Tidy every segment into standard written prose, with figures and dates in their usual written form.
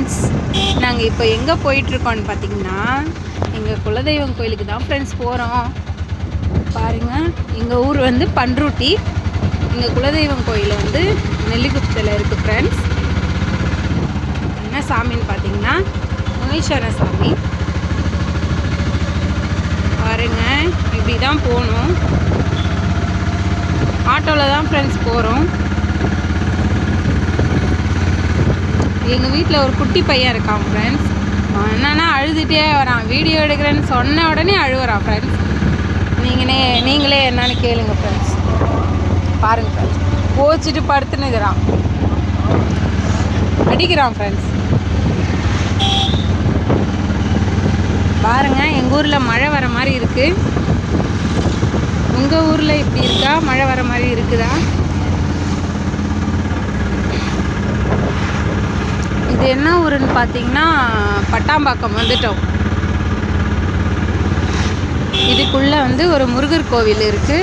Friends, நாங்கள் இப்போ எங்கே போயிட்டுருக்கோன்னு பார்த்தீங்கன்னா எங்கள் குலதெய்வம் கோயிலுக்கு தான் ஃப்ரெண்ட்ஸ் போகிறோம். பாருங்கள், எங்கள் ஊர் வந்து பண்ருட்டி, எங்கள் குலதெய்வம் கோயில் வந்து நெல்லிக்குப்பத்தில் இருக்குது ஃப்ரெண்ட்ஸ். என்ன சாமின்னு பார்த்தீங்கன்னா முனீஸ்வர சாமி. பாருங்கள், இப்படி தான் போகணும். ஆட்டோவில் தான் ஃப்ரெண்ட்ஸ் போகிறோம். எங்கள் வீட்டில் ஒரு குட்டி பையன் இருக்கான் ஃப்ரெண்ட்ஸ். அவன் என்னன்னா அழுதுகிட்டே வரான். வீடியோ எடுக்கிறேன்னு சொன்ன உடனே அழுவுறான் ஃப்ரெண்ட்ஸ். நீங்களே என்னன்னு கேளுங்க ஃப்ரெண்ட்ஸ். பாருங்கள் ஃப்ரெண்ட்ஸ், கோச்சிட்டு படுத்துனுக்கிறான், அடிக்கிறான் ஃப்ரெண்ட்ஸ். பாருங்கள், எங்கள் ஊரில் மழை வர மாதிரி இருக்குது. உங்கள் ஊரில் இப்படி இருக்கா? மழை வர மாதிரி இருக்குதா? இது என்ன ஊருன்னு பார்த்தீங்கன்னா பட்டாம்பாக்கம் வந்துட்டோம். இதுக்குள்ளே வந்து ஒரு முருகர் கோவில் இருக்குது.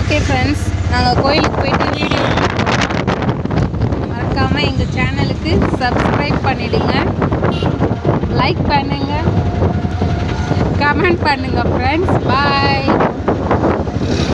ஓகே ஃப்ரெண்ட்ஸ், நாங்கள் கோயிலுக்கு போயிட்டு வீடியோ மறக்காமல் எங்கள் சேனலுக்கு சப்ஸ்கிரைப் பண்ணிவிடுங்க, லைக் பண்ணுங்கள், கமெண்ட் பண்ணுங்கள் ஃப்ரெண்ட்ஸ். பாய்.